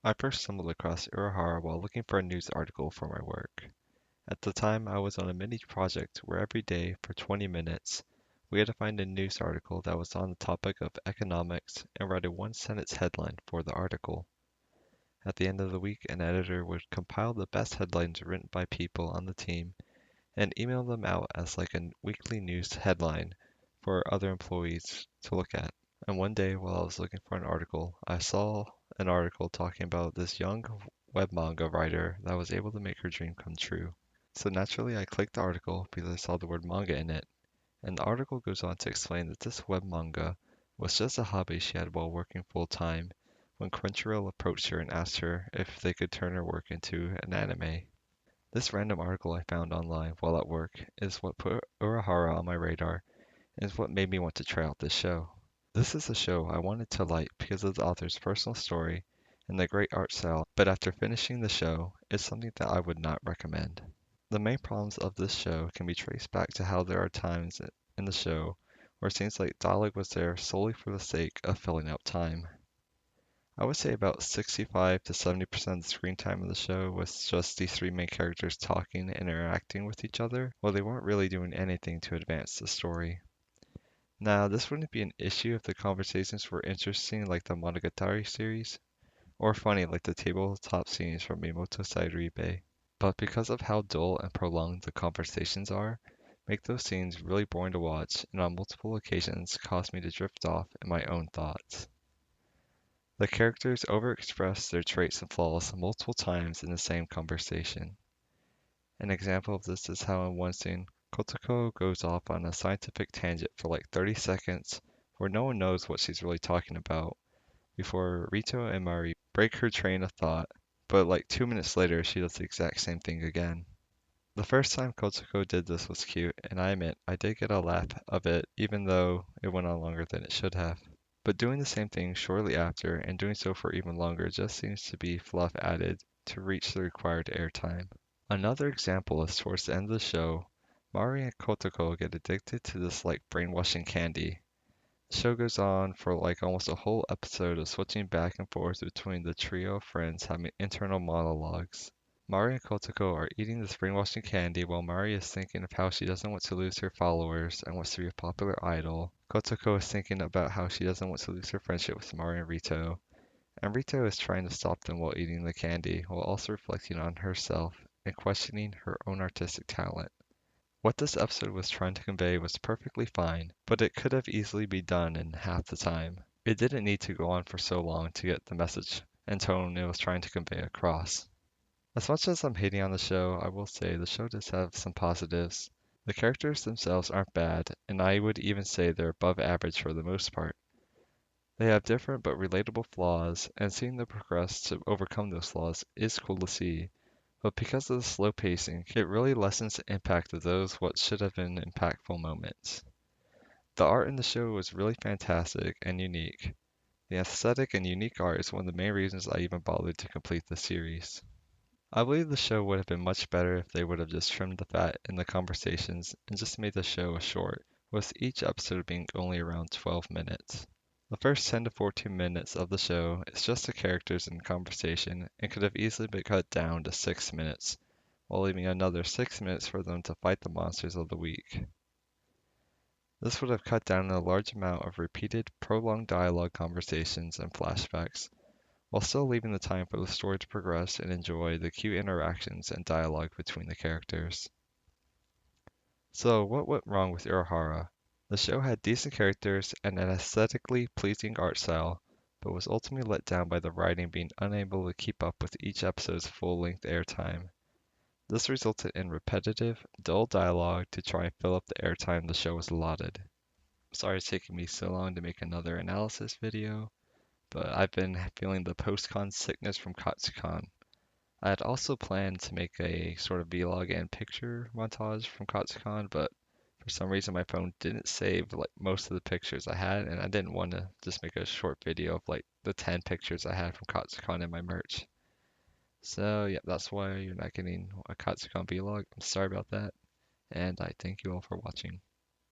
I first stumbled across Urahara while looking for a news article for my work. At the time, I was on a mini project where every day, for 20 minutes, we had to find a news article that was on the topic of economics and write a one-sentence headline for the article. At the end of the week, an editor would compile the best headlines written by people on the team and email them out as like a weekly news headline for other employees to look at. And one day, while I was looking for an article, I saw an article talking about this young web manga writer that was able to make her dream come true. So naturally, I clicked the article because I saw the word manga in it, and the article goes on to explain that this web manga was just a hobby she had while working full time when Crunchyroll approached her and asked her if they could turn her work into an anime. This random article I found online while at work is what put Urahara on my radar and is what made me want to try out this show. This is a show I wanted to like because of the author's personal story and the great art style, but after finishing the show, it's something that I would not recommend. The main problems of this show can be traced back to how there are times in the show where it seems like dialogue was there solely for the sake of filling out time. I would say about 65 to 70% of the screen time of the show was just these three main characters talking and interacting with each other, while they weren't really doing anything to advance the story. Now, this wouldn't be an issue if the conversations were interesting like the Monogatari series, or funny like the tabletop scenes from Mimoto Sairibe. But because of how dull and prolonged the conversations are, make those scenes really boring to watch and on multiple occasions cause me to drift off in my own thoughts. The characters overexpress their traits and flaws multiple times in the same conversation. An example of this is how in one scene, Kotoko goes off on a scientific tangent for like 30 seconds where no one knows what she's really talking about before Rito and Mari break her train of thought, but like 2 minutes later she does the exact same thing again. The first time Kotoko did this was cute, and I admit I did get a laugh of it even though it went on longer than it should have. But doing the same thing shortly after and doing so for even longer just seems to be fluff added to reach the required airtime. Another example is towards the end of the show, Mari and Kotoko get addicted to this like brainwashing candy. The show goes on for like almost a whole episode of switching back and forth between the trio of friends having internal monologues. Mari and Kotoko are eating this brainwashing candy while Mari is thinking of how she doesn't want to lose her followers and wants to be a popular idol. Kotoko is thinking about how she doesn't want to lose her friendship with Mari and Rito. And Rito is trying to stop them while eating the candy, while also reflecting on herself and questioning her own artistic talent. What this episode was trying to convey was perfectly fine, but it could have easily been done in half the time. It didn't need to go on for so long to get the message and tone it was trying to convey across. As much as I'm hating on the show, I will say the show does have some positives. The characters themselves aren't bad, and I would even say they're above average for the most part. They have different but relatable flaws, and seeing them progress to overcome those flaws is cool to see. But because of the slow pacing, it really lessens the impact of those what should have been impactful moments. The art in the show was really fantastic and unique. The aesthetic and unique art is one of the main reasons I even bothered to complete the series. I believe the show would have been much better if they would have just trimmed the fat in the conversations and just made the show short, with each episode being only around 12 minutes. The first 10 to 14 minutes of the show is just the characters and conversation and could have easily been cut down to 6 minutes, while leaving another 6 minutes for them to fight the monsters of the week. This would have cut down a large amount of repeated, prolonged dialogue conversations and flashbacks, while still leaving the time for the story to progress and enjoy the cute interactions and dialogue between the characters. So, what went wrong with Urahara? The show had decent characters and an aesthetically pleasing art style, but was ultimately let down by the writing being unable to keep up with each episode's full-length airtime. This resulted in repetitive, dull dialogue to try and fill up the airtime the show was allotted. Sorry it's taking me so long to make another analysis video, but I've been feeling the post-con sickness from Katsucon. I had also planned to make a sort of vlog and picture montage from Katsucon, but for some reason my phone didn't save like most of the pictures I had, and I didn't want to just make a short video of like the 10 pictures I had from Katsucon in my merch. So yeah, that's why you're not getting a Katsucon vlog. I'm sorry about that, and I thank you all for watching.